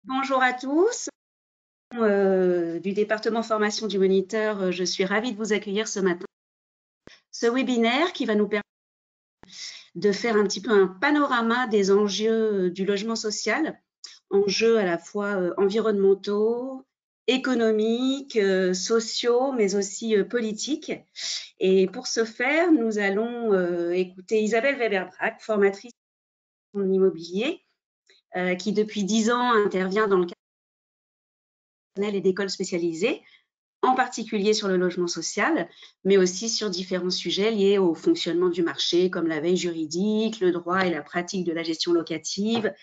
Bonjour à tous. Du département formation du Moniteur, je suis ravie de vous accueillir ce matin. Ce webinaire qui va nous permettre de faire un petit peu un panorama des enjeux du logement social, enjeux à la fois environnementaux, économiques, sociaux, mais aussi politiques. Et pour ce faire, nous allons écouter Isabelle Weber-Brack, formatrice en immobilier, qui depuis 10 ans intervient dans le cadre et d'écoles spécialisées, en particulier sur le logement social, mais aussi sur différents sujets liés au fonctionnement du marché, comme la veille juridique, le droit et la pratique de la gestion locative,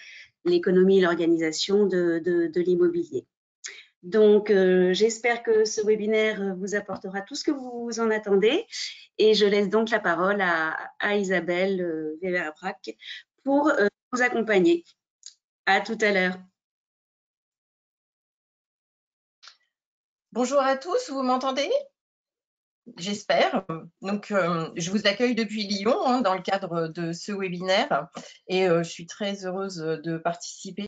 l'économie et l'organisation de l'immobilier. Donc, j'espère que ce webinaire vous apportera tout ce que vous en attendez. Et je laisse donc la parole à Isabelle Weber-Brack pour vous accompagner. À tout à l'heure. Bonjour à tous, vous m'entendez? J'espère. Donc, je vous accueille depuis Lyon dans le cadre de ce webinaire et je suis très heureuse de participer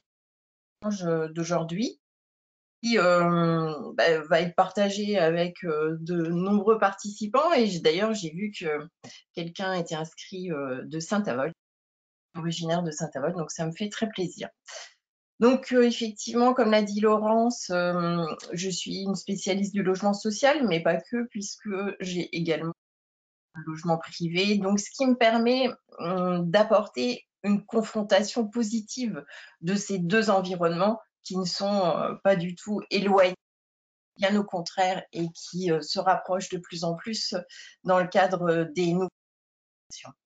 à l'échange d'aujourd'hui qui va être partagé avec de nombreux participants et d'ailleurs j'ai vu que quelqu'un était inscrit de Saint-Avold, originaire de Saint-Avold, donc ça me fait très plaisir. Donc, effectivement, comme l'a dit Laurence, je suis une spécialiste du logement social, mais pas que, puisque j'ai également un logement privé. Donc, ce qui me permet d'apporter une confrontation positive de ces deux environnements qui ne sont pas du tout éloignés, bien au contraire, et qui se rapprochent de plus en plus dans le cadre des nouvelles générations.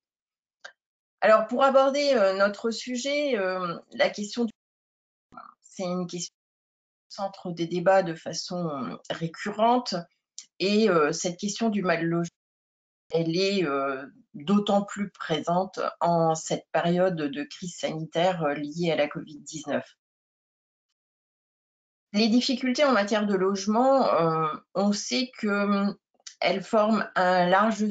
Alors, pour aborder notre sujet, la question c'est une question centre des débats de façon récurrente et cette question du mal logement, elle est d'autant plus présente en cette période de crise sanitaire liée à la Covid-19. Les difficultés en matière de logement, on sait qu'elles forment un large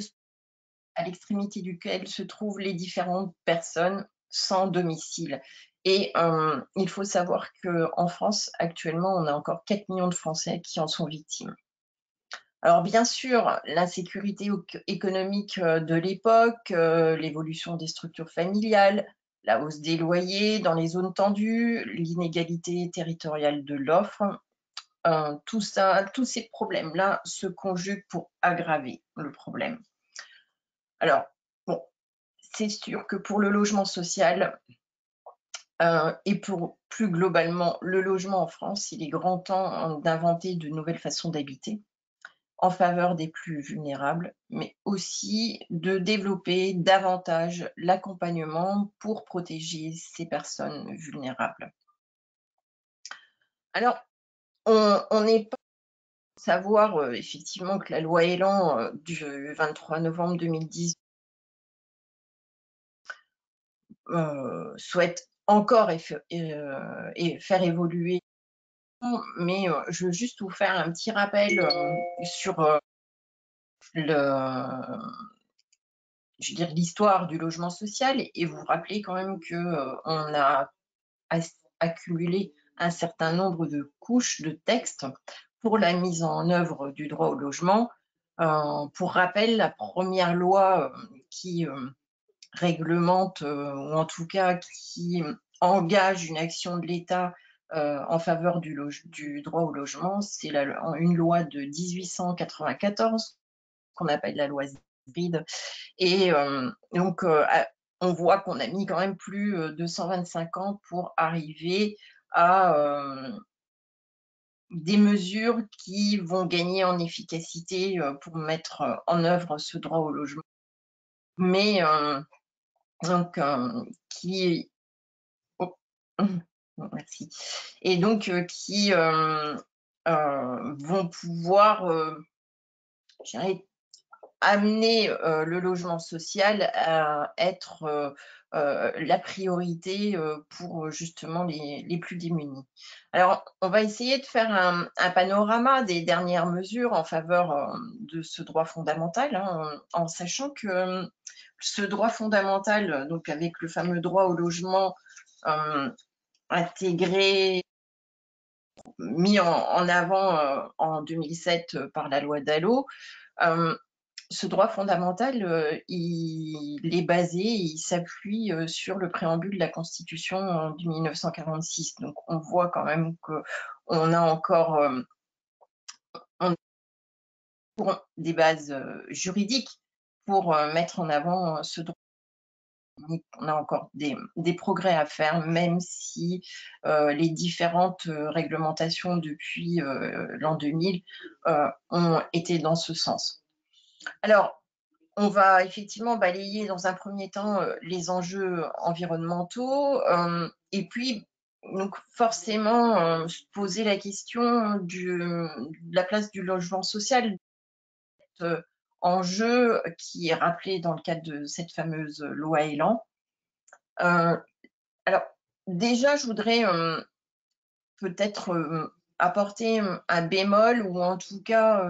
à l'extrémité duquel se trouvent les différentes personnes sans domicile. Et il faut savoir qu'en France, actuellement, on a encore 4 millions de Français qui en sont victimes. Alors bien sûr, l'insécurité économique de l'époque, l'évolution des structures familiales, la hausse des loyers dans les zones tendues, l'inégalité territoriale de l'offre, tout ça, tous ces problèmes-là se conjuguent pour aggraver le problème. Alors, bon, c'est sûr que pour le logement social et pour plus globalement le logement en France, il est grand temps d'inventer de nouvelles façons d'habiter en faveur des plus vulnérables, mais aussi de développer davantage l'accompagnement pour protéger ces personnes vulnérables. Alors, on n'est pas savoir effectivement que la loi Elan du 23 novembre 2010 souhaite encore et faire évoluer, mais je veux juste vous faire un petit rappel sur je veux dire, l'histoire du logement social et vous rappeler quand même qu'on a accumulé un certain nombre de couches de textes pour la mise en œuvre du droit au logement. Pour rappel, la première loi qui réglemente, ou en tout cas qui engage une action de l'État en faveur du droit au logement, c'est une loi de 1894 qu'on appelle la loi Zrid. Et donc, on voit qu'on a mis quand même plus de 125 ans pour arriver à des mesures qui vont gagner en efficacité pour mettre en œuvre ce droit au logement. Mais donc, qui... Oh, merci. Et donc, qui vont pouvoir, je dirais, amener le logement social à être la priorité pour justement les plus démunis. Alors, on va essayer de faire un panorama des dernières mesures en faveur de ce droit fondamental, hein, en sachant que ce droit fondamental, donc avec le fameux droit au logement intégré mis en avant en 2007 par la loi Dallot. Ce droit fondamental, il est basé, il s'appuie sur le préambule de la Constitution de 1946. Donc on voit quand même qu'on a encore des bases juridiques pour mettre en avant ce droit. On a encore des progrès à faire, même si les différentes réglementations depuis l'an 2000 ont été dans ce sens. Alors, on va effectivement balayer dans un premier temps les enjeux environnementaux et puis donc forcément se poser la question de la place du logement social, enjeu qui est rappelé dans le cadre de cette fameuse loi Elan. Alors déjà, je voudrais peut-être apporter un bémol ou en tout cas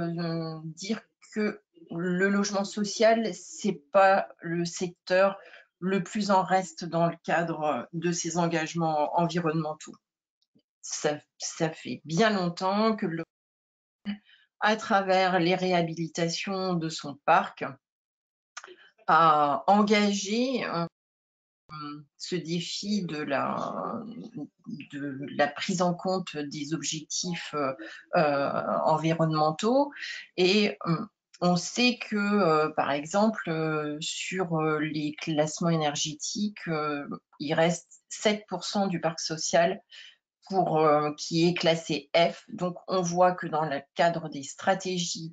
dire que le logement social, c'est pas le secteur le plus en reste dans le cadre de ces engagements environnementaux. Ça fait bien longtemps que à travers les réhabilitations de son parc, a engagé ce défi de la prise en compte des objectifs environnementaux. Et on sait que, par exemple, sur les classements énergétiques, il reste 7% du parc social qui est classé F. Donc, on voit que dans le cadre des stratégies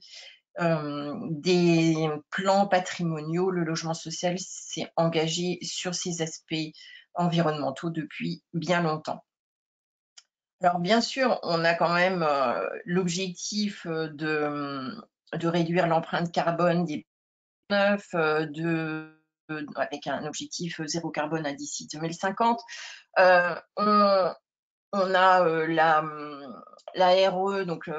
des plans patrimoniaux, le logement social s'est engagé sur ces aspects environnementaux depuis bien longtemps. Alors bien sûr, on a quand même l'objectif de réduire l'empreinte carbone des neufs, avec un objectif zéro carbone d'ici 2050. On a la RE, donc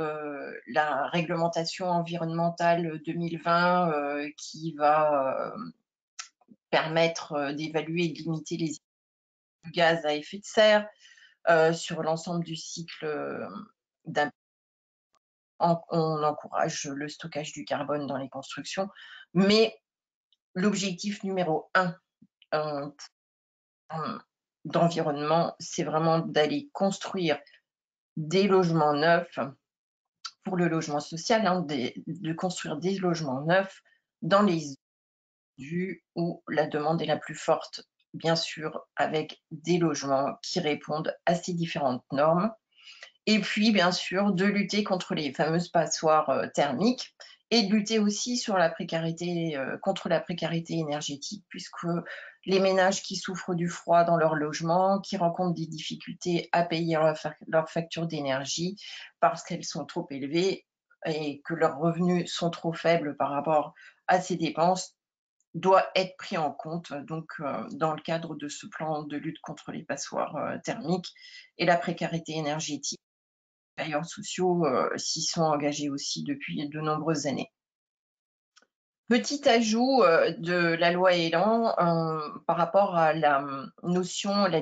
la réglementation environnementale 2020, qui va permettre d'évaluer et de limiter les gaz à effet de serre sur l'ensemble du cycle d'un. On encourage le stockage du carbone dans les constructions, mais l'objectif numéro 1 d'environnement, c'est vraiment d'aller construire des logements neufs pour le logement social, de construire des logements neufs dans les zones où la demande est la plus forte, bien sûr, avec des logements qui répondent à ces différentes normes. Et puis, bien sûr, de lutter contre les fameuses passoires thermiques et de lutter aussi sur la précarité, contre la précarité énergétique, puisque les ménages qui souffrent du froid dans leur logement, qui rencontrent des difficultés à payer leurs factures d'énergie parce qu'elles sont trop élevées et que leurs revenus sont trop faibles par rapport à ces dépenses, doit être pris en compte donc dans le cadre de ce plan de lutte contre les passoires thermiques et la précarité énergétique. Les bailleurs sociaux s'y sont engagés aussi depuis de nombreuses années. Petit ajout de la loi Elan par rapport à la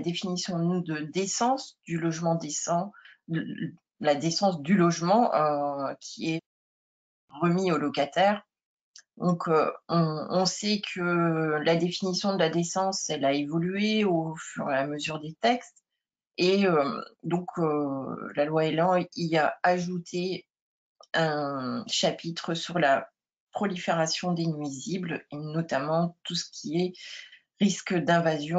définition de décence du logement décent, la décence du logement qui est remis aux locataires. Donc, on sait que la définition de la décence, elle a évolué au fur et à mesure des textes. Et donc, la loi Elan y a ajouté un chapitre sur la prolifération des nuisibles, et notamment tout ce qui est risque d'invasion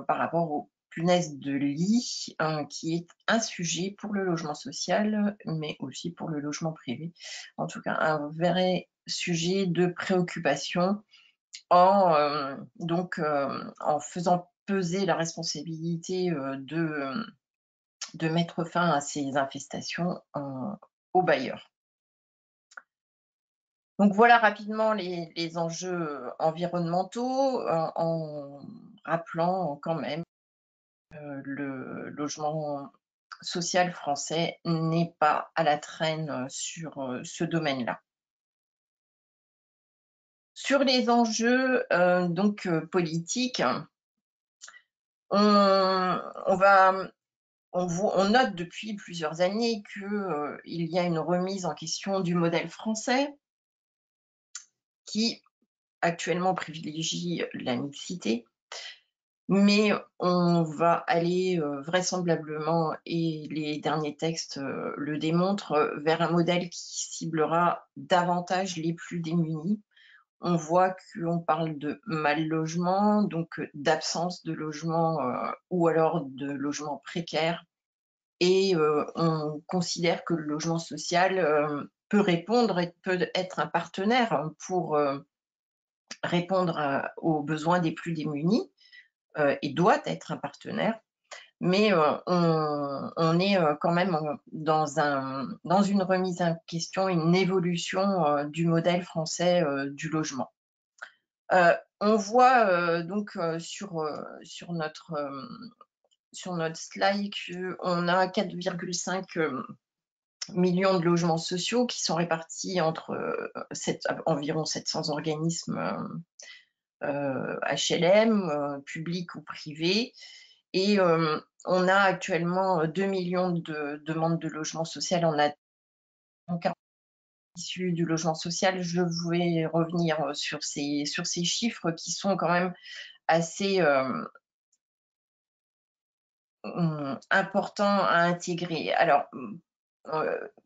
par rapport aux punaises de lit, qui est un sujet pour le logement social, mais aussi pour le logement privé. En tout cas, un vrai sujet de préoccupation en faisant peser la responsabilité de mettre fin à ces infestations aux bailleurs. Donc voilà rapidement les enjeux environnementaux en rappelant quand même le logement social français n'est pas à la traîne sur ce domaine-là. Sur les enjeux politiques, on va on note depuis plusieurs années qu'il y a une remise en question du modèle français qui actuellement privilégie la mixité, mais on va aller vraisemblablement, et les derniers textes le démontrent, vers un modèle qui ciblera davantage les plus démunis. On voit qu'on parle de mal logement, donc d'absence de logement ou alors de logement précaire. Et on considère que le logement social peut répondre et peut être un partenaire pour répondre aux besoins des plus démunis et doit être un partenaire. Mais on est quand même dans une remise en question, une évolution du modèle français du logement. On voit donc sur notre slide qu'on a 4,5 millions de logements sociaux qui sont répartis entre environ 700 organismes HLM, publics ou privés. Et on a actuellement 2 millions de demandes de logement social en attente. Donc, issus du logement social, je vais revenir sur ces chiffres qui sont quand même assez importants à intégrer. Alors,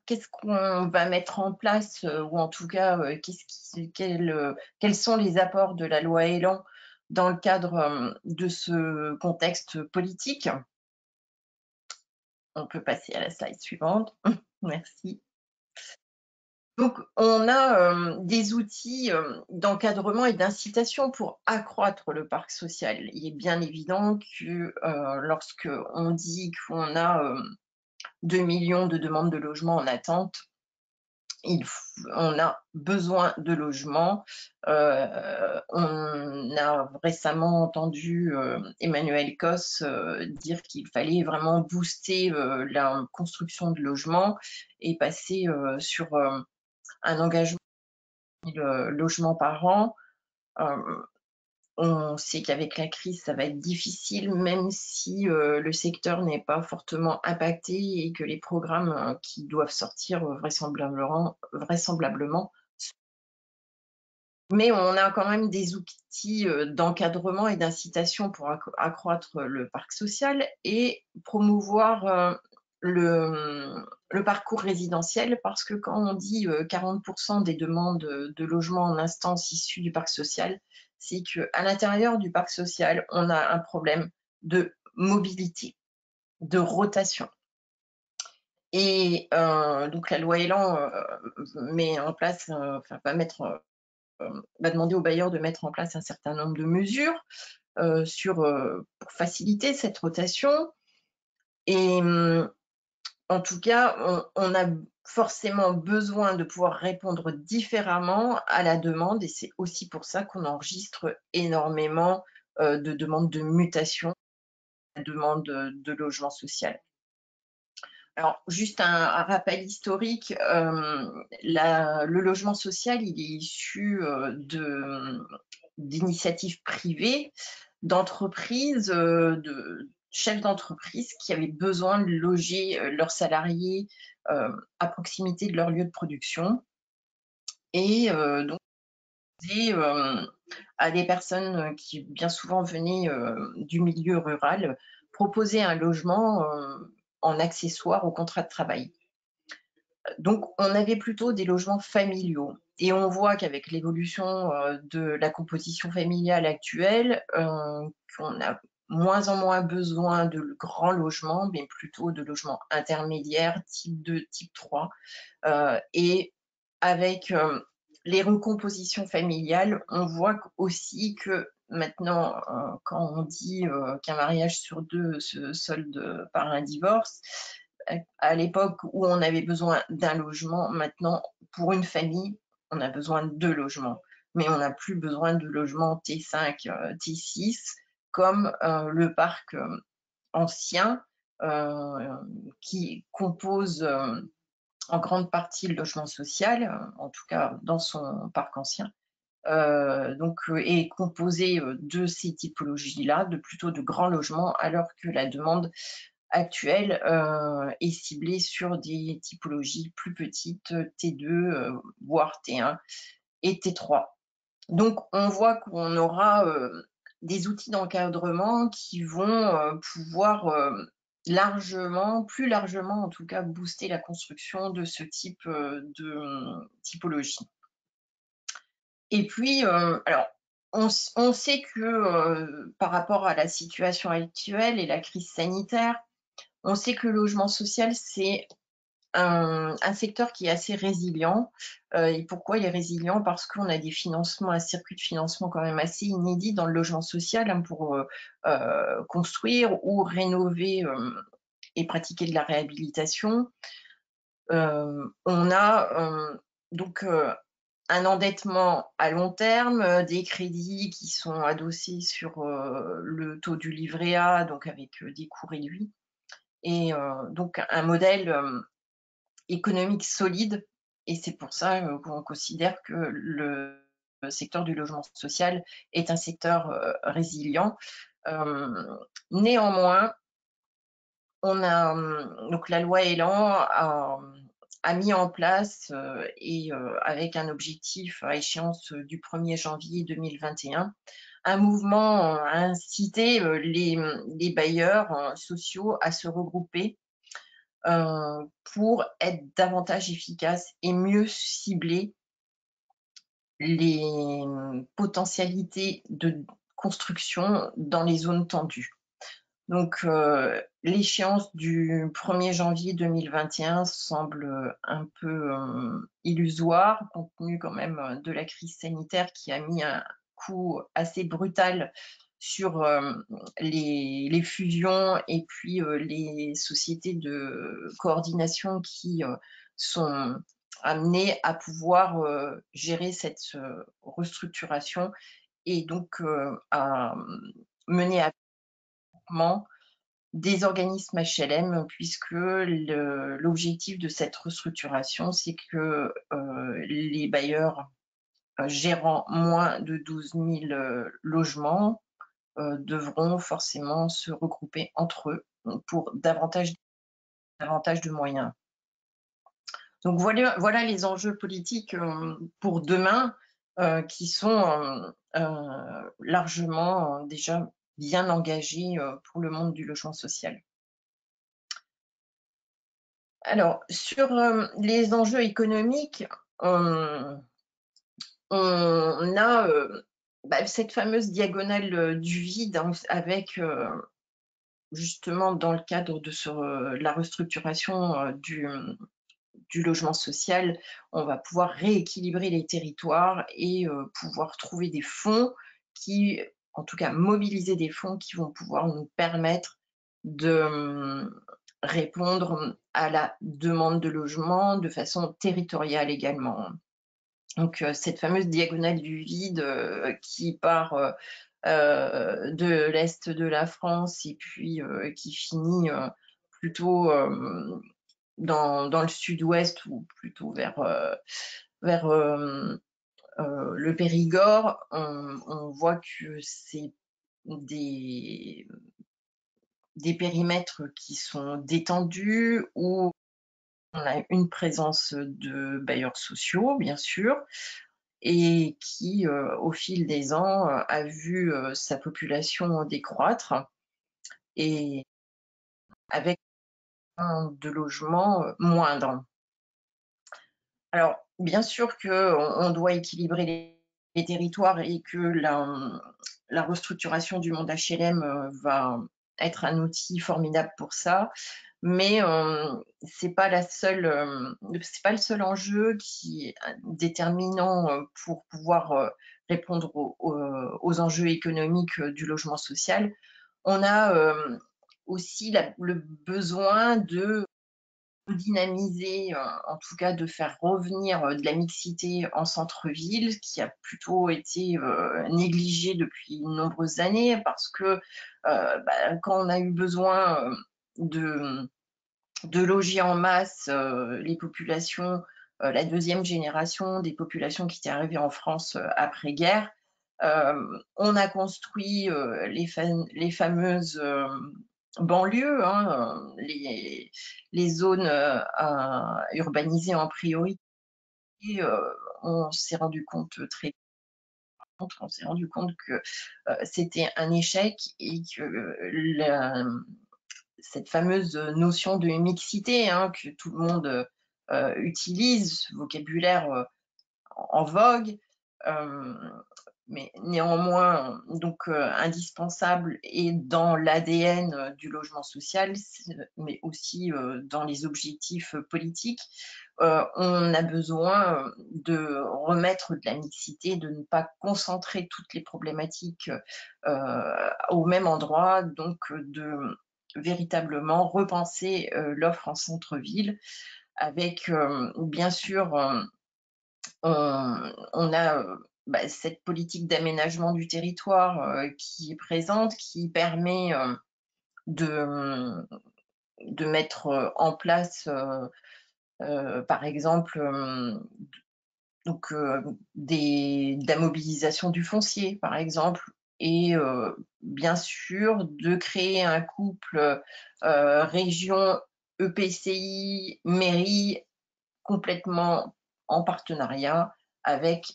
qu'est-ce qu'on va mettre en place, ou en tout cas, quels sont les apports de la loi Elan dans le cadre de ce contexte politique? On peut passer à la slide suivante. Merci. Donc, on a des outils d'encadrement et d'incitation pour accroître le parc social. Il est bien évident que lorsque on dit qu'on a 2 millions de demandes de logement en attente, on a besoin de logements. On a récemment entendu Emmanuel Cos dire qu'il fallait vraiment booster la construction de logements et passer sur un engagement de logements par an. On sait qu'avec la crise, ça va être difficile, même si le secteur n'est pas fortement impacté et que les programmes qui doivent sortir vraisemblablement. Mais on a quand même des outils d'encadrement et d'incitation pour accroître le parc social et promouvoir le parcours résidentiel, parce que quand on dit 40% des demandes de logement en instance issues du parc social, c'est qu'à l'intérieur du parc social, on a un problème de mobilité, de rotation. Et donc la loi Elan met en place, va demander aux bailleurs de mettre en place un certain nombre de mesures pour faciliter cette rotation. Et en tout cas, on a forcément besoin de pouvoir répondre différemment à la demande, et c'est aussi pour ça qu'on enregistre énormément de demandes de mutation, de demandes de logement social. Alors, juste un rappel historique, le logement social, il est issu d'initiatives privées, d'entreprises, de chefs d'entreprise qui avaient besoin de loger leurs salariés à proximité de leur lieu de production. Et donc, à des personnes qui bien souvent venaient du milieu rural, proposer un logement en accessoire au contrat de travail. Donc, on avait plutôt des logements familiaux. Et on voit qu'avec l'évolution de la composition familiale actuelle, qu'on a moins en moins besoin de grands logements, mais plutôt de logements intermédiaires, type 2, type 3. Et avec les recompositions familiales, on voit aussi que maintenant, quand on dit qu'un mariage sur 2 se solde par un divorce, à l'époque où on avait besoin d'un logement, maintenant, pour une famille, on a besoin de 2 logements. Mais on n'a plus besoin de logements T5, T6, comme le parc ancien qui compose en grande partie le logement social, en tout cas dans son parc ancien. Est composé de ces typologies-là, plutôt de grands logements, alors que la demande actuel est ciblé sur des typologies plus petites, T2, voire T1 et T3. Donc, on voit qu'on aura des outils d'encadrement qui vont pouvoir plus largement en tout cas, booster la construction de ce type de typologie. Et puis, alors, on sait que par rapport à la situation actuelle et la crise sanitaire, on sait que le logement social, c'est un secteur qui est assez résilient. Et pourquoi il est résilient? Parce qu'on a des financements, un circuit de financement quand même assez inédit dans le logement social, hein, pour construire ou rénover et pratiquer de la réhabilitation. On a donc un endettement à long terme, des crédits qui sont adossés sur le taux du livret A, donc avec des coûts réduits, et donc un modèle économique solide. Et c'est pour ça qu'on considère que le secteur du logement social est un secteur résilient. Néanmoins, on a donc la loi Elan a mis en place et avec un objectif à échéance du 1er janvier 2021, un mouvement à inciter les bailleurs sociaux à se regrouper pour être davantage efficaces et mieux cibler les potentialités de construction dans les zones tendues. Donc, l'échéance du 1er janvier 2021 semble un peu illusoire, compte tenu quand même de la crise sanitaire qui a mis un coup assez brutal sur les fusions et puis les sociétés de coordination qui sont amenées à pouvoir gérer cette restructuration et donc à mener à des organismes HLM, puisque l'objectif de cette restructuration, c'est que les bailleurs gérant moins de 12 000 logements devront forcément se regrouper entre eux pour davantage de moyens. Donc voilà les enjeux politiques pour demain qui sont largement déjà bien engagés pour le monde du logement social. Alors, sur les enjeux économiques, on a cette fameuse diagonale du vide, hein, avec justement dans le cadre de la restructuration du logement social, on va pouvoir rééquilibrer les territoires et pouvoir trouver des fonds en tout cas mobiliser des fonds qui vont pouvoir nous permettre de répondre à la demande de logement de façon territoriale également. Donc cette fameuse diagonale du vide qui part de l'est de la France et puis qui finit plutôt dans le sud-ouest ou plutôt vers le Périgord, on voit que c'est des périmètres qui sont détendus, où on a une présence de bailleurs sociaux, bien sûr, et qui, au fil des ans, a vu sa population décroître et avec de logements moindres. Alors, bien sûr qu'on doit équilibrer les territoires et que la restructuration du monde HLM va être un outil formidable pour ça, mais c'est pas le seul enjeu qui est déterminant pour pouvoir répondre aux enjeux économiques du logement social. On a aussi le besoin de dynamiser, en tout cas de faire revenir de la mixité en centre-ville, qui a plutôt été négligée depuis de nombreuses années, parce que quand on a eu besoin de loger en masse les populations, la deuxième génération des populations qui étaient arrivées en France après-guerre, on a construit les fameuses banlieue, hein, les zones urbanisées en priorité. On s'est rendu compte très on s'est rendu compte que c'était un échec et que cette fameuse notion de mixité, hein, que tout le monde utilise, ce vocabulaire en vogue, mais néanmoins donc indispensable et dans l'ADN du logement social, mais aussi dans les objectifs politiques. On a besoin de remettre de la mixité, de ne pas concentrer toutes les problématiques au même endroit, donc de véritablement repenser l'offre en centre-ville avec bien sûr on a cette politique d'aménagement du territoire qui est présente, qui permet de, de mettre en place, par exemple, donc, de la mobilisation du foncier, par exemple, et bien sûr de créer un couple région, EPCI, mairie complètement en partenariat avec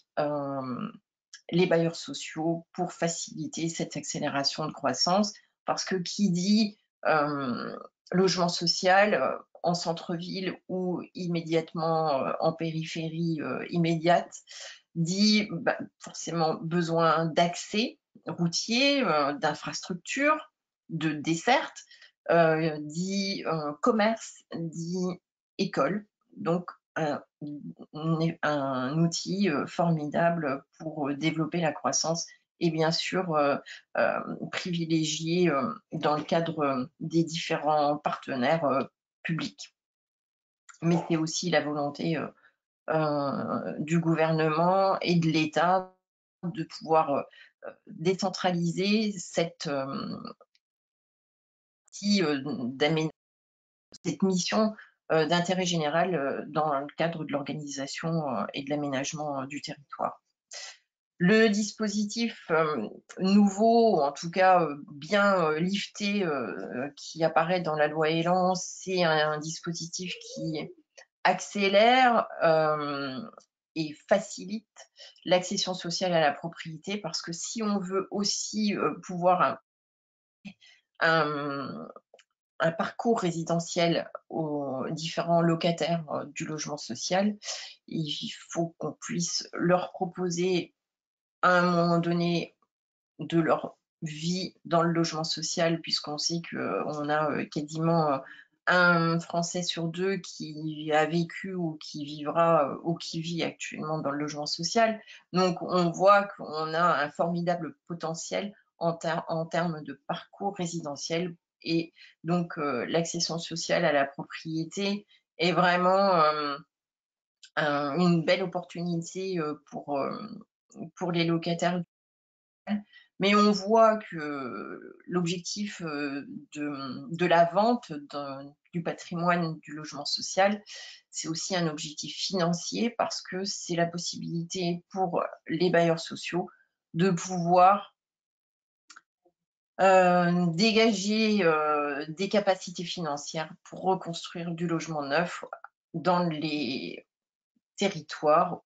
les bailleurs sociaux pour faciliter cette accélération de croissance. Parce que qui dit logement social en centre-ville ou immédiatement en périphérie immédiate, dit forcément besoin d'accès routier, d'infrastructures, de desserte, dit commerce, dit école. Donc, un outil formidable pour développer la croissance et bien sûr privilégier dans le cadre des différents partenaires publics. Mais c'est aussi la volonté du gouvernement et de l'État de pouvoir décentraliser cette mission d'intérêt général dans le cadre de l'organisation et de l'aménagement du territoire. Le dispositif nouveau, en tout cas bien lifté, qui apparaît dans la loi Elan, c'est un dispositif qui accélère et facilite l'accession sociale à la propriété, parce que si on veut aussi pouvoir un parcours résidentiel aux différents locataires du logement social, il faut qu'on puisse leur proposer à un moment donné de leur vie dans le logement social, puisqu'on sait qu'on a quasiment un Français sur deux qui a vécu ou qui vivra ou qui vit actuellement dans le logement social. Donc on voit qu'on a un formidable potentiel en termes de parcours résidentiel, et donc l'accession sociale à la propriété est vraiment une belle opportunité pour les locataires. Mais on voit que l'objectif de la vente du patrimoine du logement social, c'est aussi un objectif financier, parce que c'est la possibilité pour les bailleurs sociaux de pouvoir dégager des capacités financières pour reconstruire du logement neuf dans les territoires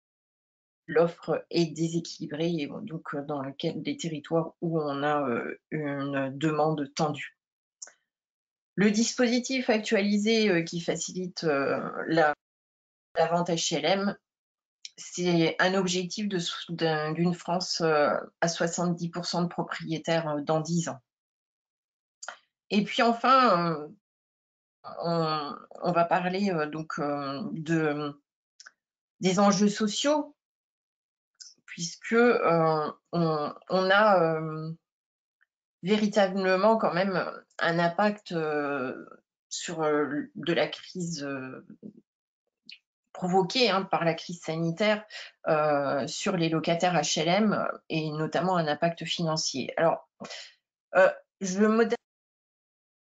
l'offre est déséquilibrée, et donc dans des territoires où on a une demande tendue. Le dispositif actualisé qui facilite la vente HLM, c'est un objectif d'une France à 70% de propriétaires dans 10 ans. Et puis enfin, on va parler donc des enjeux sociaux, puisque on a véritablement quand même un impact sur de la crise provoquée par la crise sanitaire sur les locataires HLM, et notamment un impact financier. Alors, je modère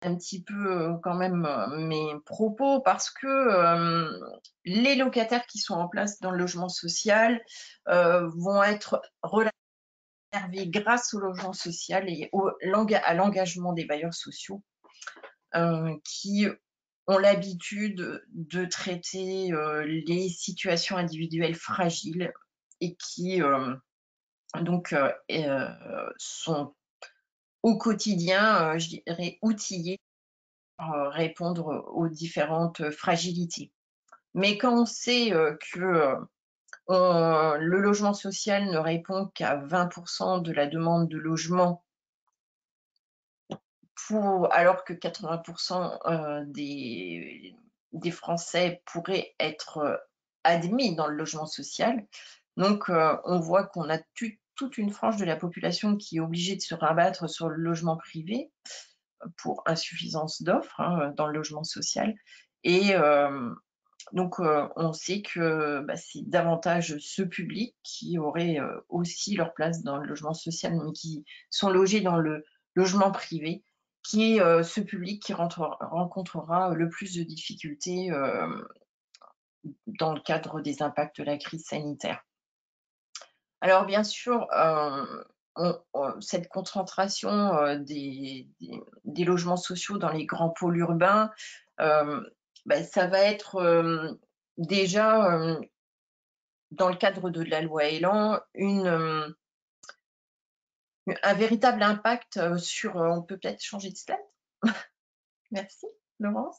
un petit peu quand même mes propos, parce que les locataires qui sont en place dans le logement social vont être relativement grâce au logement social et à l'engagement des bailleurs sociaux. qui ont l'habitude de traiter les situations individuelles fragiles et qui donc sont au quotidien, je dirais, outillés pour répondre aux différentes fragilités. Mais quand on sait que le logement social ne répond qu'à 20% de la demande de logement, alors que 80% des Français pourraient être admis dans le logement social. Donc, on voit qu'on a toute une frange de la population qui est obligée de se rabattre sur le logement privé pour insuffisance d'offres dans le logement social. Et donc, on sait que c'est davantage ce public qui aurait aussi leur place dans le logement social, mais qui sont logés dans le logement privé, qui est ce public qui rencontrera le plus de difficultés dans le cadre des impacts de la crise sanitaire. Alors bien sûr, cette concentration des logements sociaux dans les grands pôles urbains, ça va être déjà, dans le cadre de la loi Elan, un véritable impact sur, on peut peut-être changer de slide? Merci, Laurence.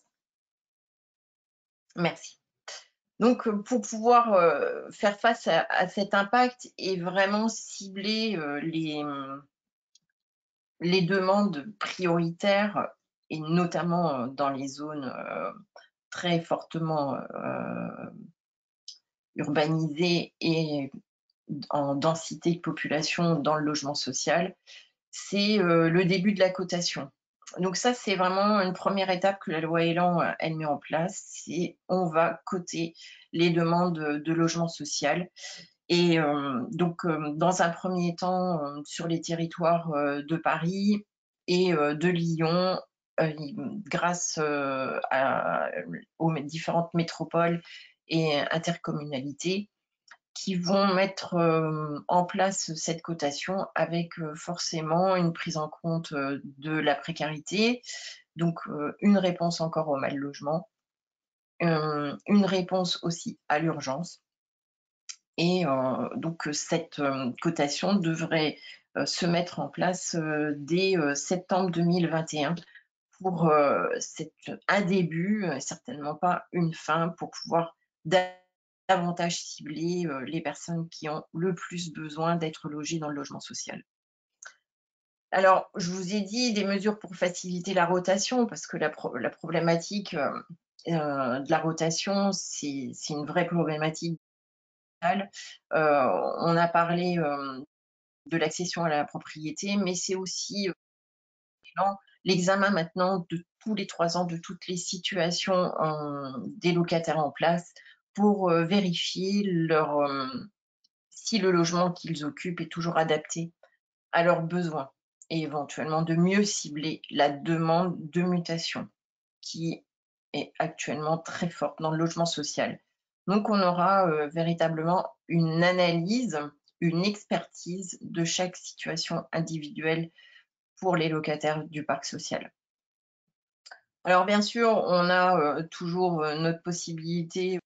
Merci. Donc, pour pouvoir faire face à cet impact et vraiment cibler les demandes prioritaires, et notamment dans les zones très fortement urbanisées et en densité de population dans le logement social, c'est le début de la cotation. Donc ça, c'est vraiment une première étape que la loi Elan, elle met en place, c'est on va coter les demandes de logement social. Et donc, dans un premier temps, sur les territoires de Paris et de Lyon, grâce aux différentes métropoles et intercommunalités, qui vont mettre en place cette cotation avec forcément une prise en compte de la précarité, donc une réponse encore au mal logement, une réponse aussi à l'urgence. Et donc cette cotation devrait se mettre en place dès septembre 2021 pour un début, certainement pas une fin, pour pouvoir davantage cibler les personnes qui ont le plus besoin d'être logées dans le logement social. Alors, je vous ai dit des mesures pour faciliter la rotation, parce que la problématique de la rotation, c'est une vraie problématique. On a parlé de l'accession à la propriété, mais c'est aussi l'examen maintenant de tous les 3 ans de toutes les situations des locataires en place pour vérifier si le logement qu'ils occupent est toujours adapté à leurs besoins et éventuellement de mieux cibler la demande de mutation qui est actuellement très forte dans le logement social. Donc on aura véritablement une analyse, une expertise de chaque situation individuelle pour les locataires du parc social. Alors bien sûr, on a toujours notre possibilité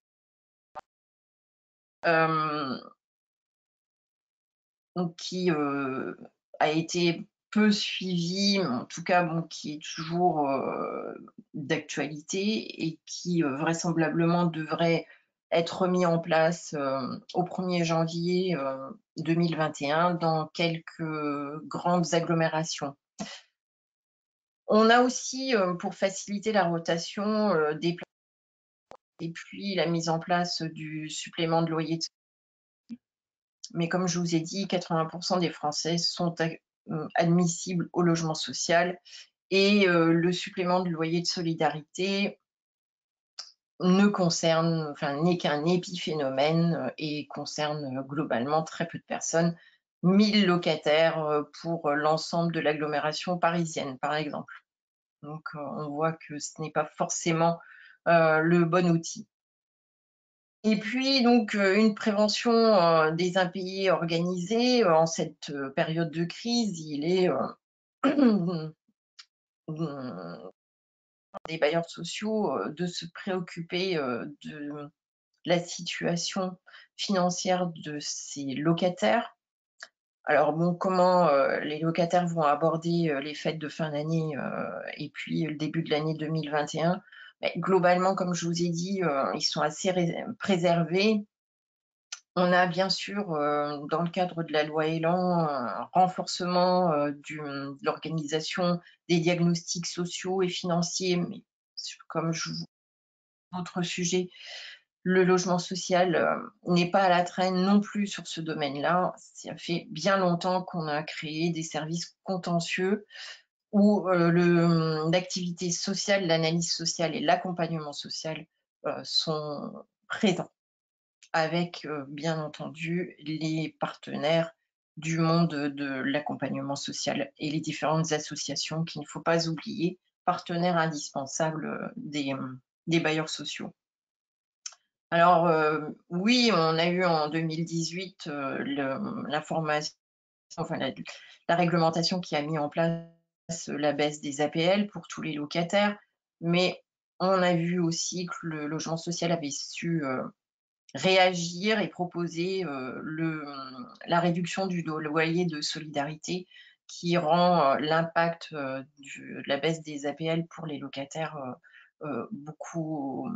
qui a été peu suivie, mais en tout cas qui est toujours d'actualité et qui vraisemblablement devrait être remis en place au 1er janvier 2021 dans quelques grandes agglomérations. On a aussi, pour faciliter la rotation, des plans et puis la mise en place du supplément de loyer. Mais comme je vous ai dit, 80% des Français sont admissibles au logement social et le supplément de loyer de solidarité n'est qu'un épiphénomène et concerne globalement très peu de personnes, 1000 locataires pour l'ensemble de l'agglomération parisienne, par exemple. Donc, on voit que ce n'est pas forcément le bon outil. Et puis, donc, une prévention des impayés organisés en cette période de crise, il est des bailleurs sociaux de se préoccuper de la situation financière de ces locataires. Alors bon, comment les locataires vont aborder les fêtes de fin d'année et puis le début de l'année 2021? Globalement, comme je vous ai dit, ils sont assez préservés. On a bien sûr, dans le cadre de la loi Elan, un renforcement de l'organisation des diagnostics sociaux et financiers, mais comme je vous autre sujet, le logement social n'est pas à la traîne non plus sur ce domaine-là. Ça fait bien longtemps qu'on a créé des services contentieux où l'activité sociale, l'analyse sociale et l'accompagnement social sont présents avec bien entendu les partenaires du monde de l'accompagnement social et les différentes associations qu'il ne faut pas oublier, partenaires indispensables des bailleurs sociaux. Alors oui, on a eu en 2018 l'information, enfin la réglementation qui a mis en place la baisse des APL pour tous les locataires, mais on a vu aussi que le logement social avait su réagir et proposer la réduction du loyer de solidarité qui rend l'impact de la baisse des APL pour les locataires beaucoup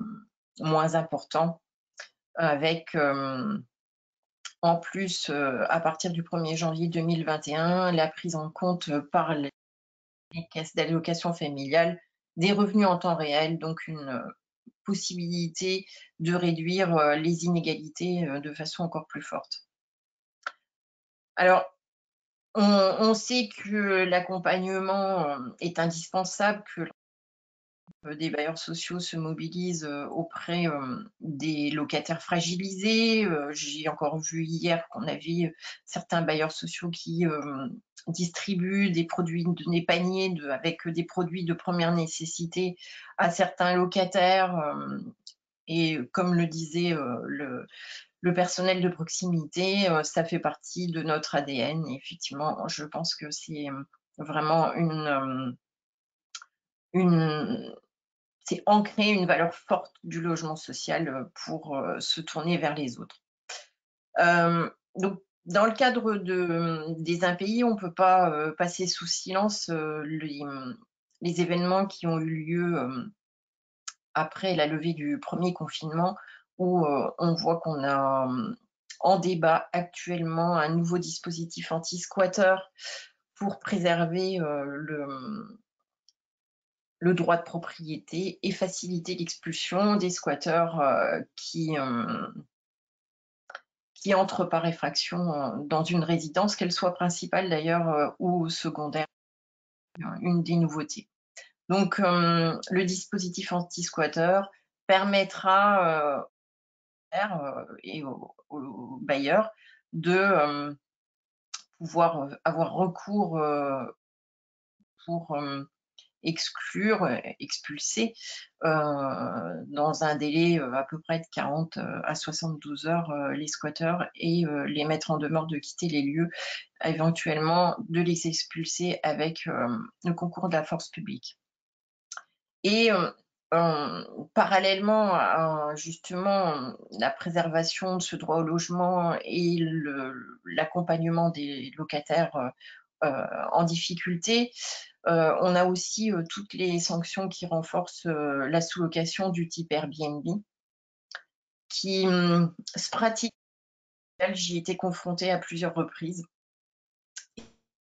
moins important, avec en plus, à partir du 1er janvier 2021, la prise en compte par les caisses d'allocation familiale des revenus en temps réel, donc une possibilité de réduire les inégalités de façon encore plus forte. Alors, on sait que l'accompagnement est indispensable, que des bailleurs sociaux se mobilisent auprès des locataires fragilisés. J'ai encore vu hier qu'on avait certains bailleurs sociaux qui distribuent des produits, des paniers avec des produits de première nécessité à certains locataires. Et comme le disait le personnel de proximité, ça fait partie de notre ADN. Et effectivement, je pense que c'est vraiment c'est ancrer une valeur forte du logement social pour se tourner vers les autres. Donc, dans le cadre des impayés, on ne peut pas passer sous silence les événements qui ont eu lieu après la levée du premier confinement, où on voit qu'on a en débat actuellement un nouveau dispositif anti-squatteur pour préserver le droit de propriété et faciliter l'expulsion des squatteurs qui entrent par effraction dans une résidence, qu'elle soit principale d'ailleurs ou secondaire, une des nouveautés. Donc, le dispositif anti-squatteur permettra et aux bailleurs de pouvoir avoir recours pour exclure, expulser dans un délai à peu près de 40 à 72 heures les squatteurs et les mettre en demeure de quitter les lieux, éventuellement de les expulser avec le concours de la force publique. Et parallèlement à justement la préservation de ce droit au logement et l'accompagnement des locataires en difficulté, on a aussi toutes les sanctions qui renforcent la sous-location du type Airbnb, qui se pratique. J'y ai été confrontée à plusieurs reprises.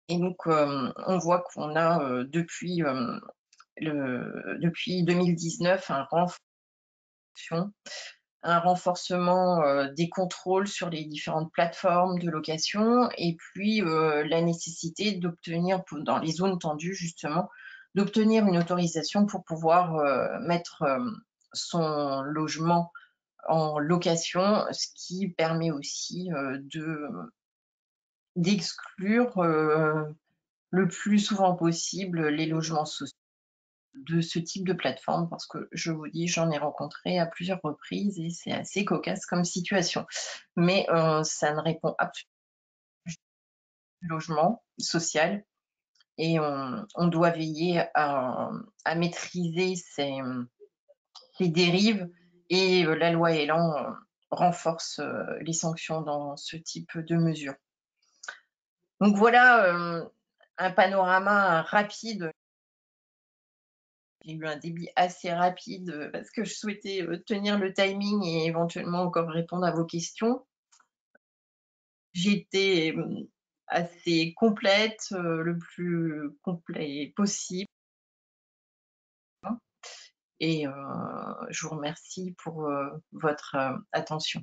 Et donc, on voit qu'on a depuis 2019 un renforcement des contrôles sur les différentes plateformes de location et puis la nécessité d'obtenir, dans les zones tendues justement, d'obtenir une autorisation pour pouvoir mettre son logement en location, ce qui permet aussi d'exclure le plus souvent possible les logements sociaux de ce type de plateforme, parce que je vous dis, j'en ai rencontré à plusieurs reprises et c'est assez cocasse comme situation. Mais ça ne répond absolument pas au logement social et on doit veiller à maîtriser ces dérives, et la loi Elan renforce les sanctions dans ce type de mesures. Donc voilà un panorama rapide. J'ai eu un débit assez rapide parce que je souhaitais tenir le timing et éventuellement encore répondre à vos questions. J'ai été assez complète, le plus complet possible. Et je vous remercie pour votre attention.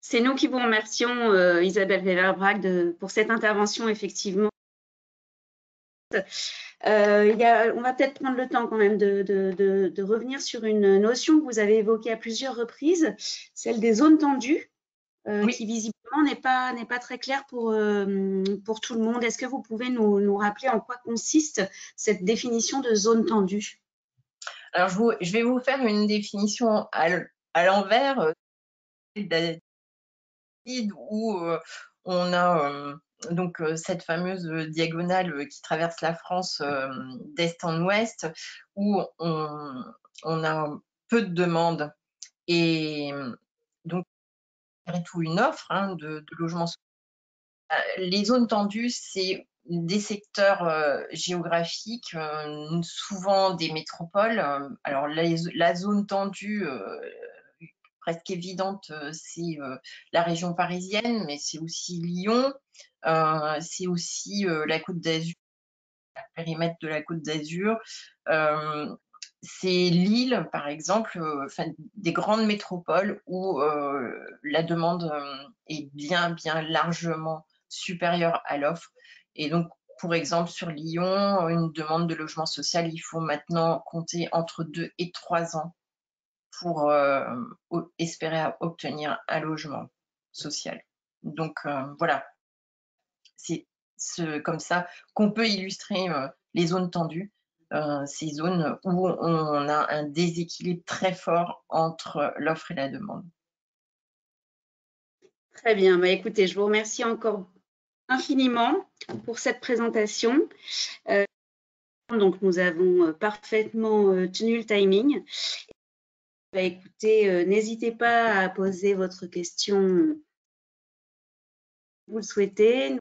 C'est nous qui vous remercions, Isabelle Weber-Bragg, pour cette intervention, effectivement. On va peut-être prendre le temps quand même de revenir sur une notion que vous avez évoquée à plusieurs reprises, celle des zones tendues, Oui. qui visiblement n'est pas très claire pour tout le monde. Est-ce que vous pouvez nous rappeler en quoi consiste cette définition de zone tendue? Alors, je vais vous faire une définition à l'envers, où on a donc cette fameuse diagonale qui traverse la France d'est en ouest, où on a peu de demandes et donc malgré tout une offre de logements. Les zones tendues, c'est des secteurs géographiques, souvent des métropoles. Alors la zone tendue presque évidente, c'est la région parisienne, mais c'est aussi Lyon, c'est aussi la Côte d'Azur, le périmètre de la Côte d'Azur. C'est Lille, par exemple, des grandes métropoles où la demande est bien largement supérieure à l'offre. Et donc, pour exemple, sur Lyon, une demande de logement social, il faut maintenant compter entre 2 et 3 ans pour espérer obtenir un logement social. Donc voilà, c'est comme ça qu'on peut illustrer les zones tendues, ces zones où on a un déséquilibre très fort entre l'offre et la demande. Très bien. Bah, écoutez, je vous remercie encore infiniment pour cette présentation. Donc, nous avons parfaitement tenu le timing. Bah, écoutez, n'hésitez pas à poser votre question, vous le souhaitez,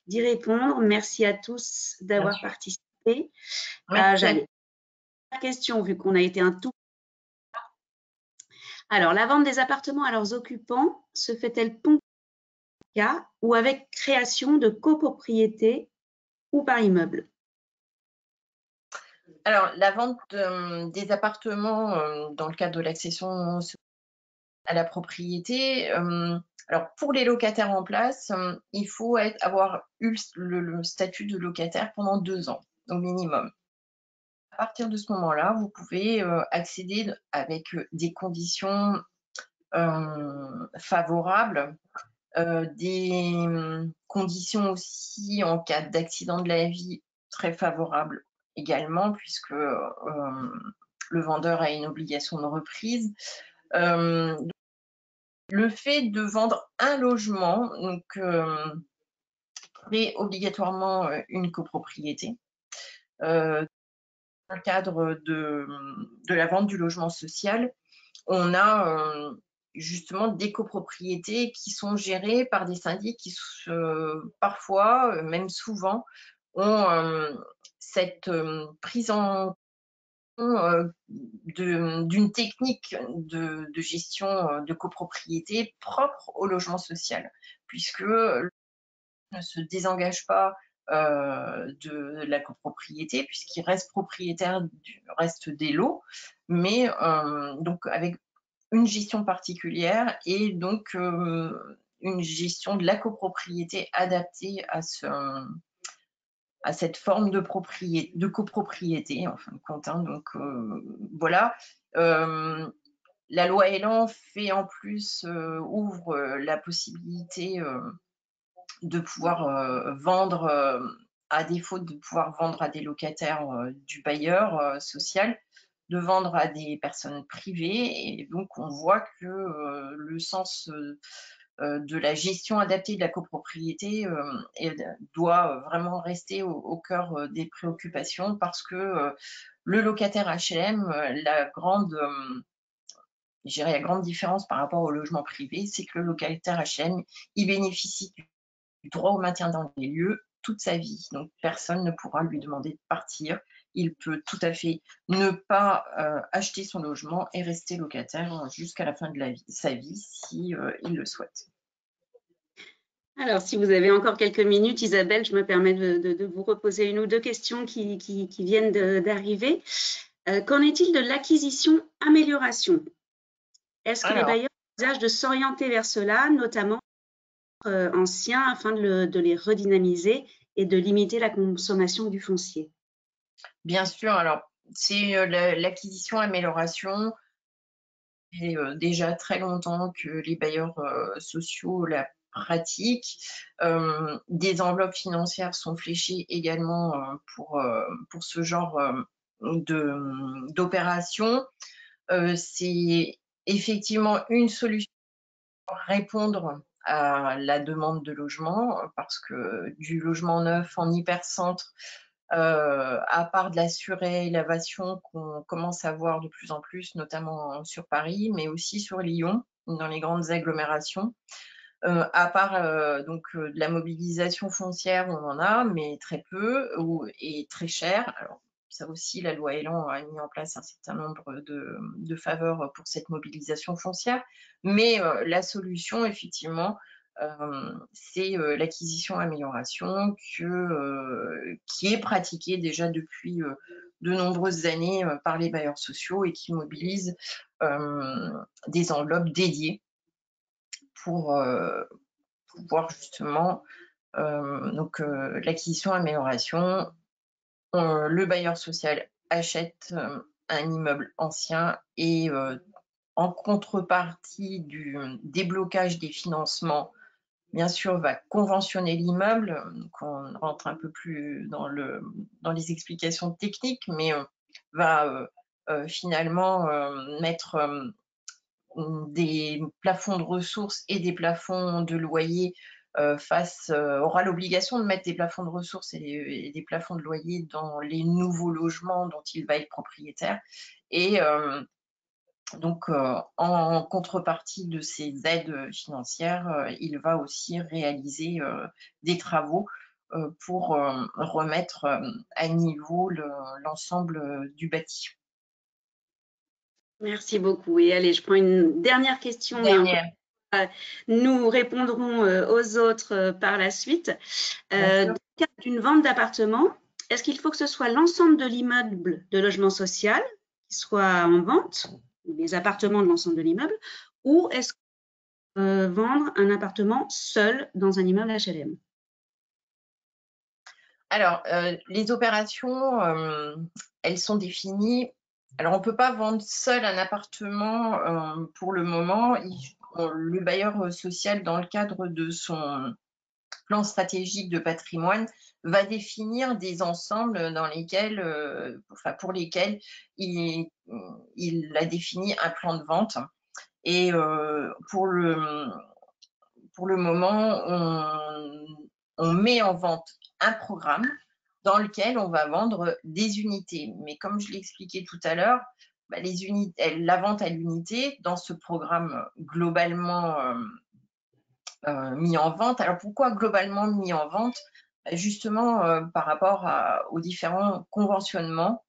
d'y répondre. Merci à tous d'avoir participé. J'allais question vu qu'on a été un tout. Alors, la vente des appartements à leurs occupants se fait-elle ponctuellement ou avec création de copropriété ou par immeuble? Alors, la vente des appartements dans le cadre de l'accession à la propriété, alors pour les locataires en place, il faut avoir eu le statut de locataire pendant 2 ans au minimum. À partir de ce moment-là, vous pouvez accéder avec des conditions favorables, des conditions aussi en cas d'accident de la vie très favorables également, puisque le vendeur a une obligation de reprise. Le fait de vendre un logement, donc crée obligatoirement une copropriété. Dans le cadre de la vente du logement social, on a justement des copropriétés qui sont gérées par des syndics qui parfois, même souvent, ont cette prise en d'une technique de gestion de copropriété propre au logement social, puisque ne se désengage pas de la copropriété, puisqu'il reste propriétaire du reste des lots, mais donc avec une gestion particulière et donc une gestion de la copropriété adaptée à cette forme de copropriété en fin de compte. Donc voilà. La loi Elan fait en plus ouvre la possibilité de pouvoir vendre, à défaut de pouvoir vendre à des locataires du bailleur social, de vendre à des personnes privées. Et donc on voit que le sens de la gestion adaptée de la copropriété doit vraiment rester au cœur des préoccupations, parce que le locataire HLM, la grande différence par rapport au logement privé, c'est que le locataire HLM, il bénéficie du droit au maintien dans les lieux toute sa vie. Donc, personne ne pourra lui demander de partir. Il peut tout à fait ne pas acheter son logement et rester locataire jusqu'à la fin de sa vie, si il le souhaite. Alors, si vous avez encore quelques minutes, Isabelle, je me permets de vous reposer une ou deux questions qui viennent d'arriver. Qu'en est-il de l'acquisition-amélioration? Est-ce que les bailleurs envisagent de s'orienter vers cela, notamment anciens, afin de les redynamiser et de limiter la consommation du foncier? Bien sûr, alors c'est l'acquisition-amélioration. Et déjà très longtemps que les bailleurs sociaux la pratiquent. Des enveloppes financières sont fléchées également pour ce genre d'opération. C'est effectivement une solution pour répondre à la demande de logement, parce que du logement neuf en hypercentre, à part de la surélévation qu'on commence à voir de plus en plus, notamment sur Paris, mais aussi sur Lyon, dans les grandes agglomérations. À part de la mobilisation foncière, on en a, mais très peu et très cher. Alors, ça aussi, la loi Elan a mis en place un certain nombre de faveurs pour cette mobilisation foncière. Mais la solution, effectivement, c'est l'acquisition-amélioration qui est pratiquée déjà depuis de nombreuses années par les bailleurs sociaux et qui mobilise des enveloppes dédiées pour pouvoir justement l'acquisition-amélioration. Le bailleur social achète un immeuble ancien et en contrepartie du déblocage des financements, bien sûr, va conventionner l'immeuble. Donc, on rentre un peu plus dans les explications techniques, mais va finalement mettre des plafonds de ressources et des plafonds de loyer aura l'obligation de mettre des plafonds de ressources et des plafonds de loyer dans les nouveaux logements dont il va être propriétaire. Et donc, en contrepartie de ces aides financières, il va aussi réaliser des travaux pour remettre à niveau l'ensemble du bâti. Merci beaucoup. Et allez, je prends une dernière question. Dernière. Nous répondrons aux autres par la suite. Dans le cas d'une vente d'appartement, est-ce qu'il faut que ce soit l'ensemble de l'immeuble de logement social qui soit en vente, les appartements de l'ensemble de l'immeuble, ou est-ce vendre un appartement seul dans un immeuble HLM? Alors, les opérations, elles sont définies. Alors, on ne peut pas vendre seul un appartement pour le moment. Le bailleur social, dans le cadre de son plan stratégique de patrimoine, va définir des ensembles dans lesquels, pour lesquels il a défini un plan de vente. Et pour le moment, on met en vente un programme dans lequel on va vendre des unités. Mais comme je l'ai expliqué tout à l'heure, la vente à l'unité dans ce programme globalement mis en vente. Alors pourquoi globalement mis en vente? Justement par rapport aux différents conventionnements,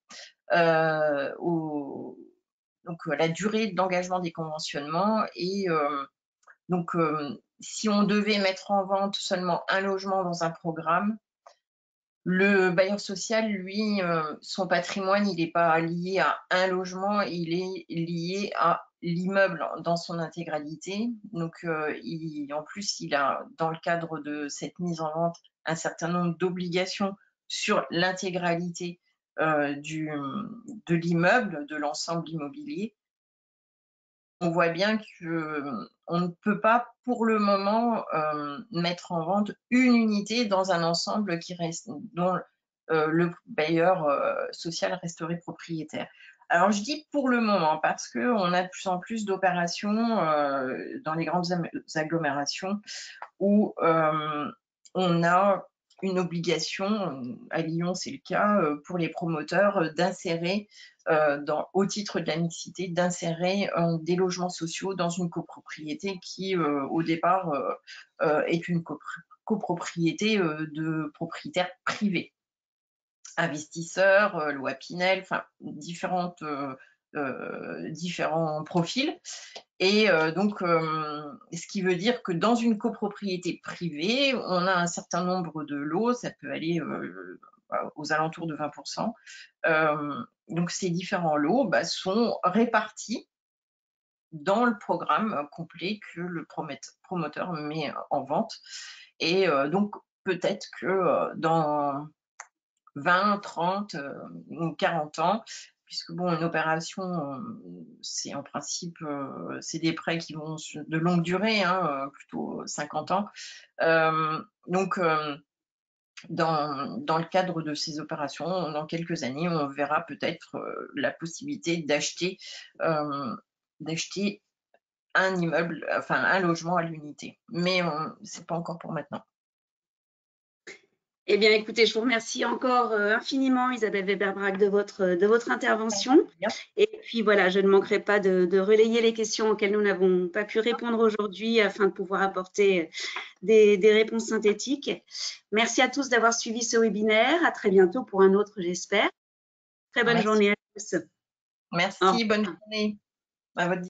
donc la durée d'engagement des conventionnements. Et donc si on devait mettre en vente seulement un logement dans un programme, le bailleur social, lui, son patrimoine, il n'est pas lié à un logement, il est lié à l'immeuble dans son intégralité. Donc, en plus, il a, dans le cadre de cette mise en vente, un certain nombre d'obligations sur l'intégralité de l'immeuble, de l'ensemble immobilier. On voit bien qu'on ne peut pas, pour le moment, mettre en vente une unité dans un ensemble dont le bailleur social resterait propriétaire. Alors, je dis pour le moment parce qu'on a de plus en plus d'opérations dans les grandes agglomérations où on a une obligation, à Lyon c'est le cas, pour les promoteurs d'insérer, au titre de la mixité, d'insérer des logements sociaux dans une copropriété qui, au départ, est une copropriété de propriétaires privés. Investisseurs, loi Pinel, enfin différents profils. Et donc, ce qui veut dire que dans une copropriété privée, on a un certain nombre de lots, ça peut aller aux alentours de 20%. Donc, ces différents lots sont répartis dans le programme complet que le promoteur met en vente. Et donc, peut-être que dans 20, 30 ou 40 ans, puisque bon, une opération, c'est en principe, c'est des prêts qui vont de longue durée, hein, plutôt 50 ans. Donc, dans le cadre de ces opérations, dans quelques années, on verra peut-être la possibilité d'acheter un immeuble, enfin un logement à l'unité. Mais c'est pas encore pour maintenant. Eh bien, écoutez, je vous remercie encore infiniment, Isabelle Weber-Brack, de votre intervention. Et puis voilà, je ne manquerai pas de relayer les questions auxquelles nous n'avons pas pu répondre aujourd'hui afin de pouvoir apporter des réponses synthétiques. Merci à tous d'avoir suivi ce webinaire. À très bientôt pour un autre, j'espère. Très bonne journée à tous. Merci, bonne journée. À votre